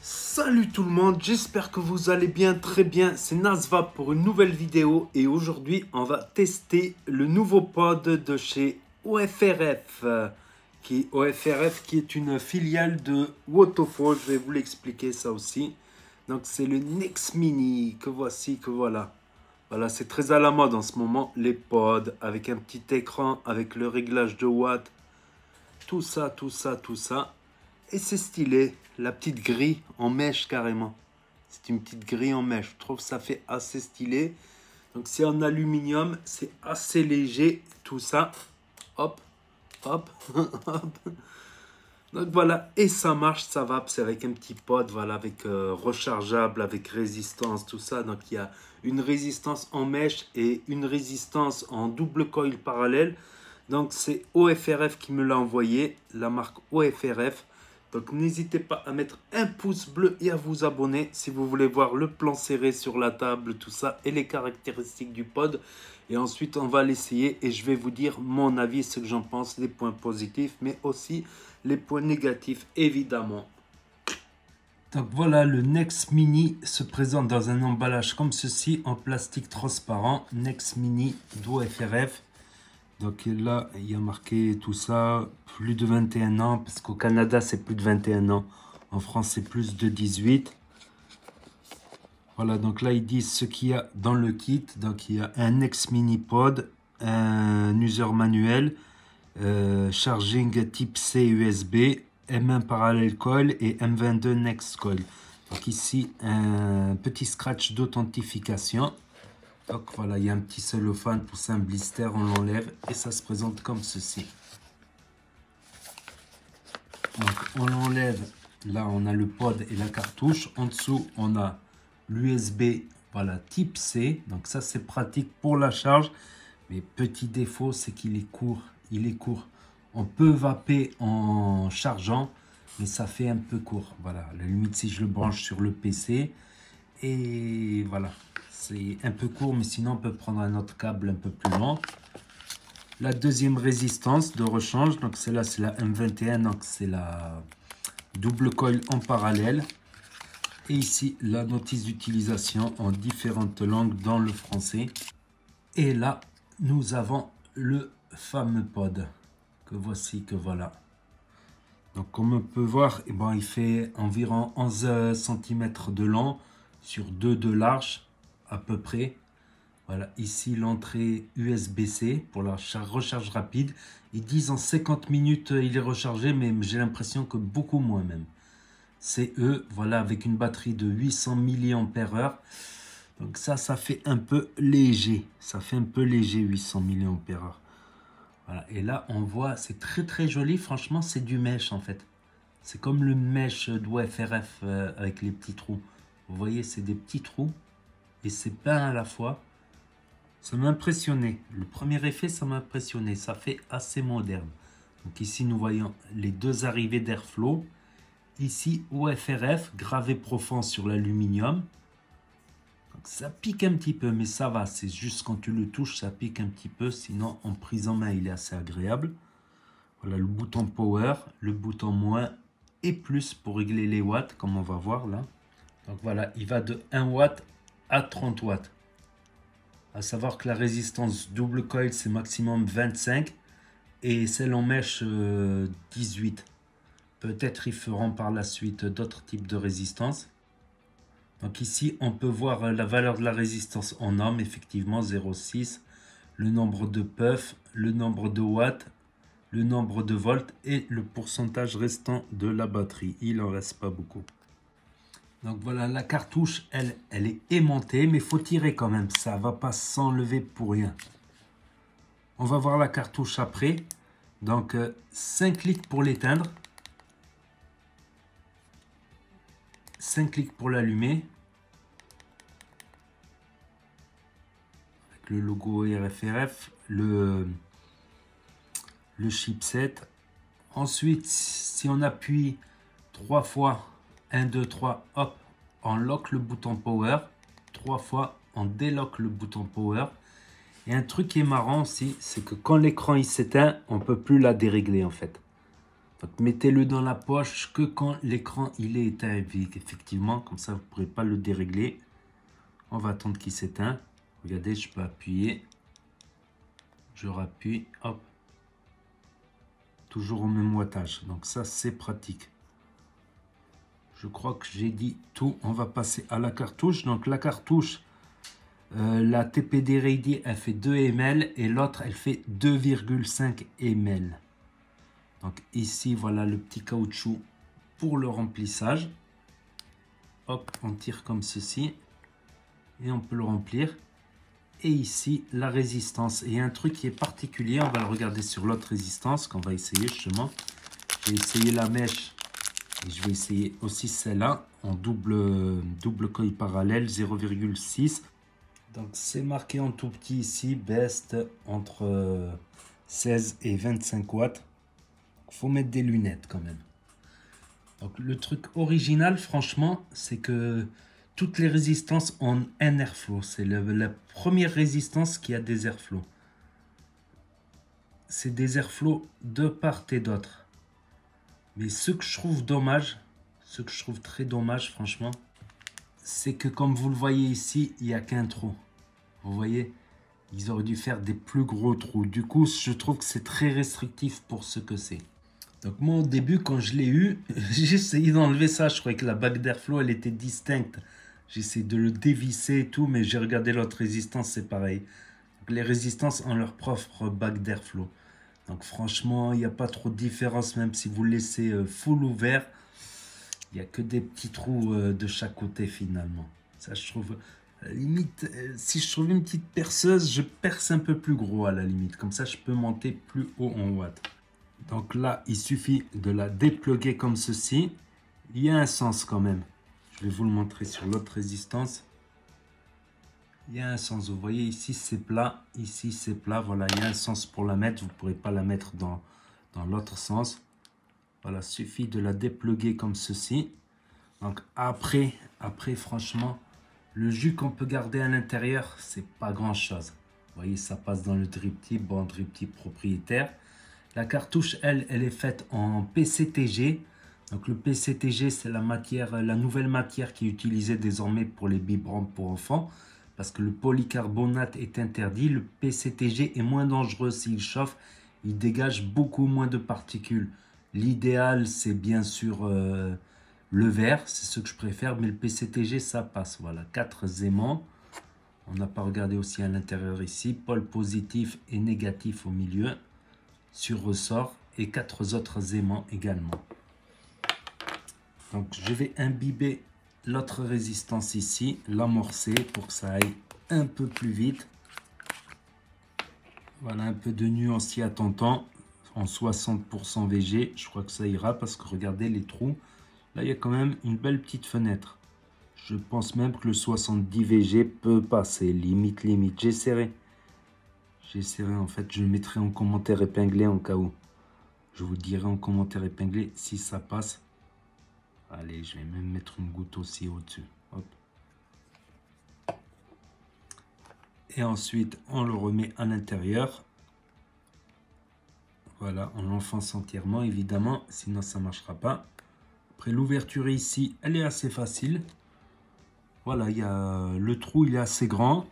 Salut tout le monde, j'espère que vous allez bien, très bien, c'est Nasvab pour une nouvelle vidéo et aujourd'hui on va tester le nouveau pod de chez OFRF OFRF qui est une filiale de Wotofo, je vais vous l'expliquer ça aussi. Donc c'est le Nex Mini que voici, que voilà. Voilà, c'est très à la mode en ce moment, les pods avec un petit écran, avec le réglage de watts, tout ça, tout ça, tout ça. Et c'est stylé, la petite grille en mèche carrément. C'est une petite grille en mèche, je trouve que ça fait assez stylé. Donc c'est en aluminium, c'est assez léger, tout ça. Hop, hop, hop. Donc voilà, et ça marche, ça va, c'est avec un petit pod, voilà, avec rechargeable, avec résistance, tout ça. Donc il y a une résistance en mèche et une résistance en double coil parallèle. Donc c'est OFRF qui me l'a envoyé, la marque OFRF. Donc n'hésitez pas à mettre un pouce bleu et à vous abonner si vous voulez voir le plan serré sur la table, tout ça et les caractéristiques du pod. Et ensuite on va l'essayer et je vais vous dire mon avis, ce que j'en pense, les points positifs mais aussi les points négatifs évidemment. Donc voilà, le Nex Mini se présente dans un emballage comme ceci en plastique transparent, Nex Mini d'OFRF. Donc là, il y a marqué tout ça, plus de 21 ans, parce qu'au Canada, c'est plus de 21 ans. En France, c'est plus de 18. Voilà, donc là, ils disent ce qu'il y a dans le kit. Donc, il y a un Nex Mini Pod, un user manuel, charging type C USB, M1 parallel coil et M22 Next coil. Donc ici, un petit scratch d'authentification. Donc voilà, il y a un petit cellophane pour ça, un blister, on l'enlève et ça se présente comme ceci. Donc on l'enlève, là on a le pod et la cartouche. En dessous on a l'USB, voilà, type C. Donc ça c'est pratique pour la charge. Mais petit défaut, c'est qu'il est court. Il est court. On peut vaper en chargeant, mais ça fait un peu court. Voilà, à la limite si je le branche sur le PC. Et voilà. C'est un peu court, mais sinon on peut prendre un autre câble un peu plus long. La deuxième résistance de rechange, donc celle-là c'est la M21, donc c'est la double coil en parallèle. Et ici la notice d'utilisation en différentes langues dans le français. Et là nous avons le fameux pod que voici, que voilà. Donc comme on peut voir, eh ben, il fait environ 11 cm de long sur 2 de large à peu près. Voilà, ici l'entrée USB-C pour la recharge rapide. Ils disent en 50 minutes il est rechargé, mais j'ai l'impression que beaucoup moins même. CE, voilà, avec une batterie de 800 mAh. Donc ça fait un peu léger. Ça fait un peu léger, 800 mAh. Voilà, et là on voit, c'est très joli. Franchement, c'est du mesh en fait. C'est comme le mesh d'OFRF avec les petits trous. Vous voyez, c'est des petits trous et c'est peint à la fois. Ça m'a impressionné. Le premier effet, ça m'a impressionné. Ça fait assez moderne. Donc ici, nous voyons les deux arrivées d'airflow. Ici, OFRF, gravé profond sur l'aluminium. Ça pique un petit peu, mais ça va. C'est juste quand tu le touches, ça pique un petit peu. Sinon, en prise en main, il est assez agréable. Voilà le bouton power, le bouton moins et plus pour régler les watts, comme on va voir là. Donc voilà, il va de 1 watt à 30 watts. À savoir que la résistance double coil c'est maximum 25 et celle en mèche 18. Peut-être ils feront par la suite d'autres types de résistance. Donc ici on peut voir la valeur de la résistance en ohms, effectivement 0,6, le nombre de puffs, le nombre de watts, le nombre de volts et le pourcentage restant de la batterie. Il en reste pas beaucoup. Donc voilà, la cartouche, elle est aimantée, mais il faut tirer quand même. Ça ne va pas s'enlever pour rien. On va voir la cartouche après. Donc 5 clics pour l'éteindre. 5 clics pour l'allumer. Avec le logo RFRF, le chipset. Ensuite, si on appuie 3 fois, 1, 2, 3, hop, on lock le bouton power. 3 fois, on délock le bouton power. Et un truc qui est marrant aussi, c'est que quand l'écran il s'éteint, on ne peut plus la dérégler en fait. Donc mettez-le dans la poche que quand l'écran il est éteint, effectivement, comme ça vous ne pourrez pas le dérégler. On va attendre qu'il s'éteint. Regardez, je peux appuyer. Je rappuie, hop. Toujours au même wattage. Donc ça, c'est pratique. Je crois que j'ai dit tout. On va passer à la cartouche. Donc la cartouche, la TPD Ready, elle fait 2 ml et l'autre, elle fait 2,5 ml. Donc ici, voilà le petit caoutchouc pour le remplissage. Hop, on tire comme ceci et on peut le remplir. Et ici, la résistance. Et un truc qui est particulier, on va le regarder sur l'autre résistance qu'on va essayer justement. J'ai essayé la mèche et je vais essayer aussi celle-là en double coil parallèle 0,6. Donc c'est marqué en tout petit ici, best entre 16 et 25 watts. Il faut mettre des lunettes quand même. Donc le truc original, franchement, c'est que toutes les résistances ont un airflow. C'est la première résistance qui a des airflows. C'est des airflows de part et d'autre. Mais ce que je trouve dommage, ce que je trouve très dommage, franchement, c'est que comme vous le voyez ici, il n'y a qu'un trou. Vous voyez, ils auraient dû faire des plus gros trous. Du coup, je trouve que c'est très restrictif pour ce que c'est. Donc moi, au début, quand je l'ai eu, j'ai essayé d'enlever ça. Je croyais que la bague d'airflow, elle était distincte. J'ai essayé de le dévisser et tout, mais j'ai regardé l'autre résistance, c'est pareil. Donc, les résistances ont leur propre bague d'airflow. Donc franchement, il n'y a pas trop de différence, même si vous le laissez full ouvert. Il n'y a que des petits trous de chaque côté finalement. Ça, je trouve, à la limite, si je trouve une petite perceuse, je perce un peu plus gros à la limite. Comme ça, je peux monter plus haut en watts. Donc là, il suffit de la dépluguer comme ceci. Il y a un sens quand même. Je vais vous le montrer sur l'autre résistance. Il y a un sens. Vous voyez ici, c'est plat. Ici, c'est plat. Voilà, il y a un sens pour la mettre. Vous ne pourrez pas la mettre dans l'autre sens. Voilà, suffit de la dépluguer comme ceci. Donc après, franchement, le jus qu'on peut garder à l'intérieur, c'est pas grand-chose. Vous voyez, ça passe dans le drip tip. Bon, drip tip propriétaire. La cartouche, elle est faite en PCTG. Donc le PCTG, c'est la nouvelle matière qui est utilisée désormais pour les biberons pour enfants. Parce que le polycarbonate est interdit. Le PCTG est moins dangereux s'il chauffe. Il dégage beaucoup moins de particules. L'idéal, c'est bien sûr le verre. C'est ce que je préfère. Mais le PCTG, ça passe. Voilà, 4 aimants. On n'a pas regardé aussi à l'intérieur ici. Pôle positif et négatif au milieu. Sur ressort. Et 4 autres aimants également. Donc je vais imbiber l'autre résistance ici, l'amorcer pour que ça aille un peu plus vite. Voilà, un peu de nuancier à tentant en 60% VG. Je crois que ça ira parce que regardez les trous. Là, il y a quand même une belle petite fenêtre. Je pense même que le 70 VG peut passer. Limite. J'essaierai. En fait. Je le mettrai en commentaire épinglé en cas où. Je vous dirai en commentaire épinglé si ça passe. Allez, je vais même mettre une goutte aussi au-dessus. Et ensuite, on le remet à l'intérieur. Voilà, on l'enfonce entièrement, évidemment, sinon ça ne marchera pas. Après, l'ouverture ici, elle est assez facile. Voilà, le trou, il est assez grand.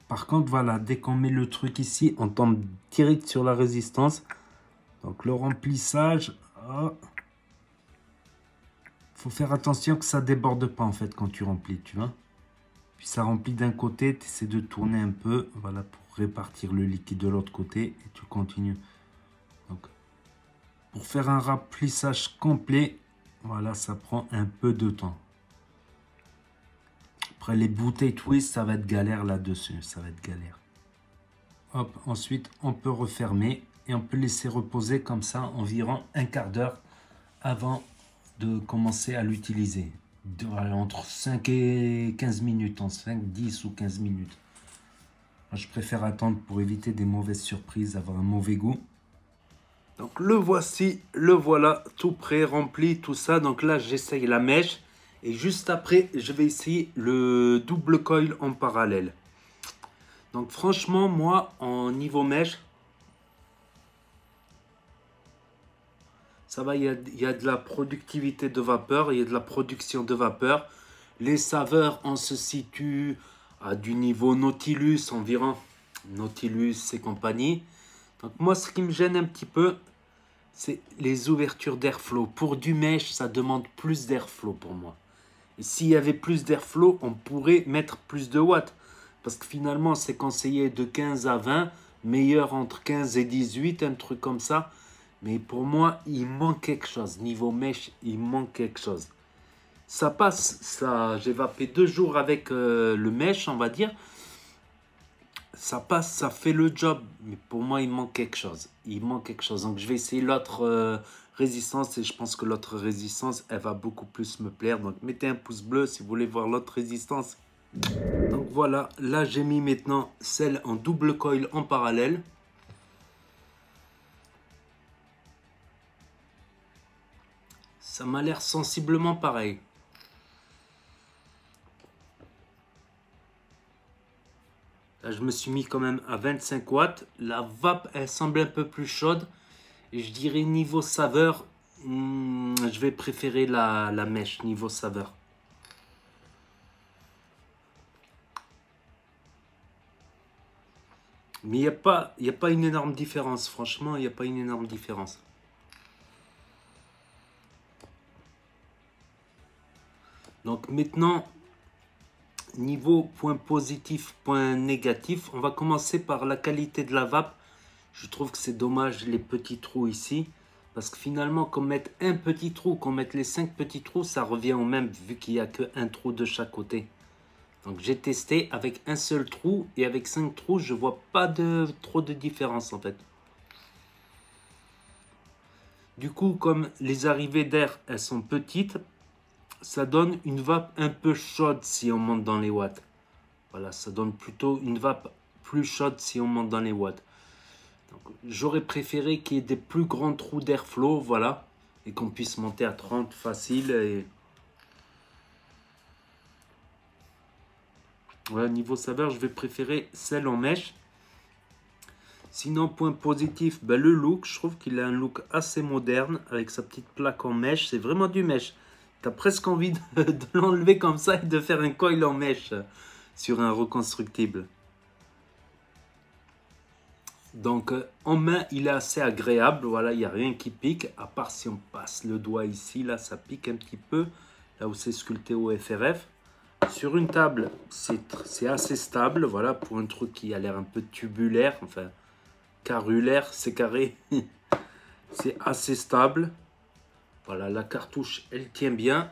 Par contre, voilà, dès qu'on met le truc ici, on tombe direct sur la résistance. Donc, le remplissage... Oh, faut faire attention que ça déborde pas en fait quand tu remplis, tu vois. Puis ça remplit d'un côté, tu essaies de tourner un peu, voilà, pour répartir le liquide de l'autre côté et tu continues. Donc, pour faire un remplissage complet, voilà, ça prend un peu de temps. Après les bouteilles twist, ça va être galère là-dessus, ça va être galère. Hop, ensuite on peut refermer et on peut laisser reposer comme ça environ un quart d'heure avant de commencer à l'utiliser. Entre 5 et 15 minutes, en 5, 10 ou 15 minutes. Moi, je préfère attendre pour éviter des mauvaises surprises, avoir un mauvais goût. Donc le voici, le voilà, tout prêt, rempli, tout ça. Donc là, j'essaye la mèche. Et juste après, je vais essayer le double coil en parallèle. Donc franchement, moi, en niveau mèche, Ça va, il y a de la productivité de vapeur, il y a de la production de vapeur. Les saveurs, on se situe à du niveau Nautilus environ. Nautilus et compagnie. Donc moi, ce qui me gêne un petit peu, c'est les ouvertures d'airflow. Pour du mesh, ça demande plus d'airflow pour moi. Et s'il y avait plus d'airflow, on pourrait mettre plus de watts. Parce que finalement, c'est conseillé de 15 à 20, meilleur entre 15 et 18, un truc comme ça. Mais pour moi, il manque quelque chose. Niveau mesh, il manque quelque chose. Ça passe, ça, j'ai vapé 2 jours avec le mesh, on va dire. Ça passe, ça fait le job. Mais pour moi, il manque quelque chose. Il manque quelque chose. Donc, je vais essayer l'autre résistance. Et je pense que l'autre résistance, elle va beaucoup plus me plaire. Donc, mettez un pouce bleu si vous voulez voir l'autre résistance. Donc, voilà. Là, j'ai mis maintenant celle en double coil en parallèle. Ça m'a l'air sensiblement pareil. Là, je me suis mis quand même à 25 watts. La vape, elle semble un peu plus chaude. Et je dirais niveau saveur, je vais préférer la mèche niveau saveur. Mais il n'y a pas une énorme différence. Franchement, il n'y a pas une énorme différence. Donc maintenant, niveau point positif, point négatif, on va commencer par la qualité de la vape. Je trouve que c'est dommage les petits trous ici. Parce que finalement, qu'on mette un petit trou, qu'on mette les 5 petits trous, ça revient au même vu qu'il n'y a qu'un trou de chaque côté. Donc j'ai testé avec un seul trou et avec 5 trous, je vois pas trop de différence en fait. Du coup, comme les arrivées d'air, elles sont petites, ça donne une vape un peu chaude si on monte dans les watts. Voilà, ça donne plutôt une vape plus chaude si on monte dans les watts. J'aurais préféré qu'il y ait des plus grands trous d'airflow, voilà, et qu'on puisse monter à 30 facile. Et... voilà, niveau saveur, je vais préférer celle en mèche. Sinon, point positif, ben, le look, je trouve qu'il a un look assez moderne avec sa petite plaque en mèche. C'est vraiment du mèche. Tu as presque envie de l'enlever comme ça et de faire un coil en mèche sur un reconstructible. Donc, en main, il est assez agréable. Voilà, il n'y a rien qui pique. À part si on passe le doigt ici, là, ça pique un petit peu. Là où c'est sculpté au FRF. Sur une table, c'est assez stable. Voilà, pour un truc qui a l'air un peu tubulaire. Enfin, carulaire, c'est carré. C'est assez stable. Voilà, la cartouche, elle tient bien.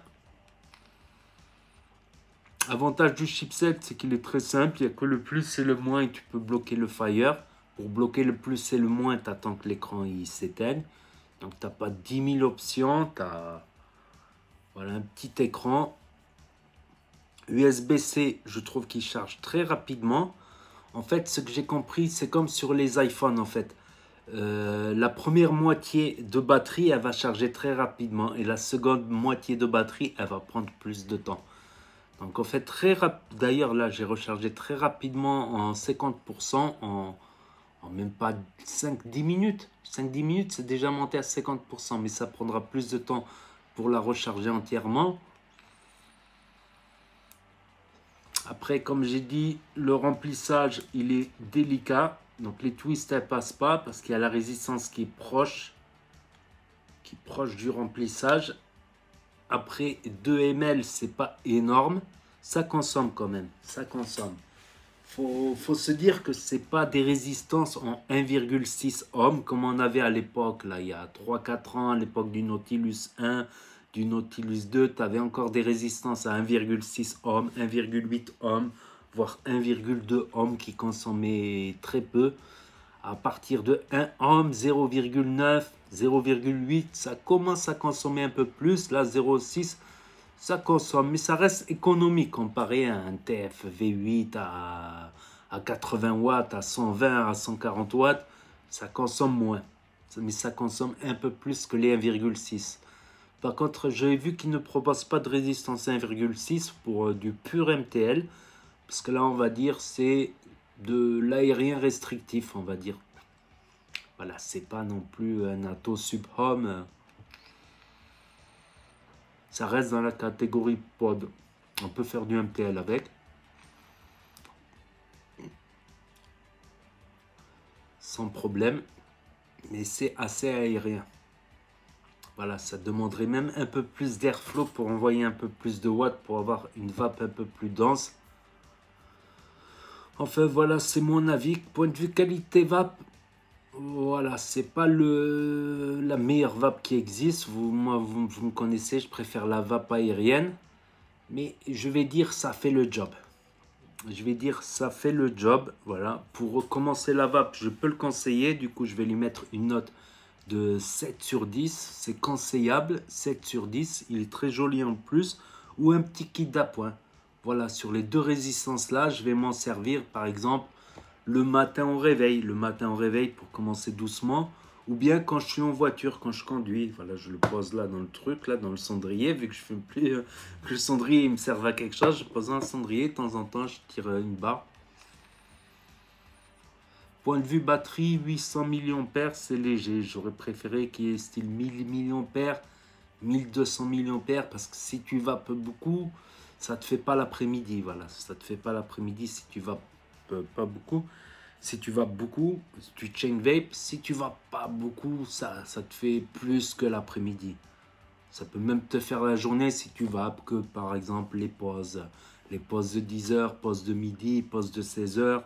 Avantage du chipset, c'est qu'il est très simple. Il n'y a que le plus et le moins et tu peux bloquer le fire. Pour bloquer le plus et le moins, tu attends que l'écran s'éteigne. Donc, tu n'as pas 10 000 options. Tu as voilà, un petit écran. USB-C, je trouve qu'il charge très rapidement. En fait, ce que j'ai compris, c'est comme sur les iPhones, en fait. La première moitié de batterie, elle va charger très rapidement. Et la seconde moitié de batterie, elle va prendre plus de temps. Donc, en fait, très rapide. D'ailleurs, là, j'ai rechargé très rapidement en 50%, en même pas 5-10 minutes. 5-10 minutes, c'est déjà monté à 50%. Mais ça prendra plus de temps pour la recharger entièrement. Après, comme j'ai dit, le remplissage, il est délicat. Donc, les twists, elles ne passent pas parce qu'il y a la résistance qui est proche du remplissage. Après, 2 ml, c'est pas énorme. Ça consomme quand même. Ça consomme. Faut se dire que c'est pas des résistances en 1,6 ohm comme on avait à l'époque, là, il y a 3-4 ans, à l'époque du Nautilus 1, du Nautilus 2, tu avais encore des résistances à 1,6 ohm, 1,8 ohm, voire 1,2 ohm qui consommaient très peu. À partir de 1 ohm, 0,9, 0,8, ça commence à consommer un peu plus. Là, 0,6, ça consomme, mais ça reste économique comparé à un TF V8 à 80 watts, à 120, à 140 watts. Ça consomme moins, mais ça consomme un peu plus que les 1,6. Par contre, j'ai vu qu'ils ne proposent pas de résistance à 1,6 pour du pur MTL. Parce que là, on va dire, c'est de l'aérien restrictif, on va dire. Voilà, c'est pas non plus un Atto Sub Home. Ça reste dans la catégorie pod. On peut faire du MTL avec. Sans problème. Mais c'est assez aérien. Voilà, ça demanderait même un peu plus d'airflow pour envoyer un peu plus de watts, pour avoir une vape un peu plus dense. Enfin voilà, c'est mon avis. Point de vue qualité vape, voilà, c'est pas la meilleure vape qui existe. Moi, vous me connaissez, je préfère la vape aérienne. Mais je vais dire, ça fait le job. Je vais dire, ça fait le job. Voilà, pour recommencer la vape, je peux le conseiller. Du coup, je vais lui mettre une note de 7 sur 10. C'est conseillable, 7 sur 10. Il est très joli en plus. Ou un petit kit d'appoint. Voilà, sur les deux résistances là, je vais m'en servir par exemple le matin au réveil. Le matin au réveil pour commencer doucement. Ou bien quand je suis en voiture, quand je conduis. Voilà, je le pose là dans le truc, là dans le cendrier. Vu que je ne fais plus que le cendrier il me serve à quelque chose, je pose un cendrier. De temps en temps, je tire une barre. Point de vue batterie, 800 mAh, c'est léger. J'aurais préféré qu'il y ait style 1000 mAh, 1200 mAh. Parce que si tu vapes beaucoup, ça te fait pas l'après-midi. Voilà, ça te fait pas l'après-midi si tu vapes pas beaucoup. Si tu vapes beaucoup, tu chain vape. Si tu vapes pas beaucoup, ça te fait plus que l'après-midi. Ça peut même te faire la journée si tu vapes que par exemple les pauses de 10 heures, pauses de midi, pauses de 16 heures.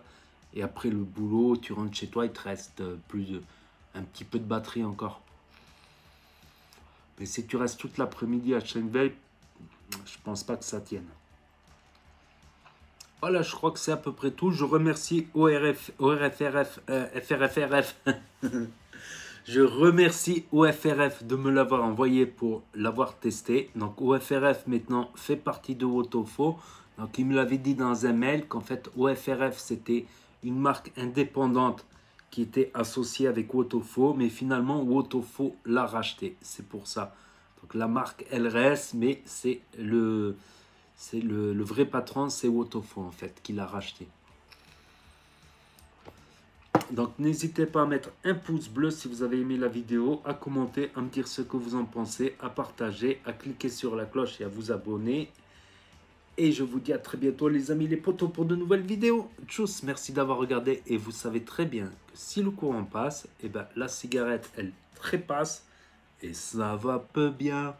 Et après le boulot, tu rentres chez toi, il te reste un petit peu de batterie encore. Mais si tu restes toute l'après-midi à chain vape, je pense pas que ça tienne. Voilà, je crois que c'est à peu près tout. Je remercie FRFRF. Je remercie OFRF de me l'avoir envoyé pour l'avoir testé. Donc OFRF maintenant fait partie de Wotofo. Donc il me l'avait dit dans un mail qu'en fait OFRF c'était une marque indépendante qui était associée avec Wotofo. Mais finalement Wotofo l'a racheté. C'est pour ça. Donc la marque elle reste, mais c'est le vrai patron, c'est Wotofo en fait qui l'a racheté. Donc n'hésitez pas à mettre un pouce bleu si vous avez aimé la vidéo, à commenter, à me dire ce que vous en pensez, à partager, à cliquer sur la cloche et à vous abonner. Et je vous dis à très bientôt les amis les potos pour de nouvelles vidéos. Tchuss, merci d'avoir regardé et vous savez très bien que si le courant passe, et ben la cigarette elle trépasse et ça va peu bien.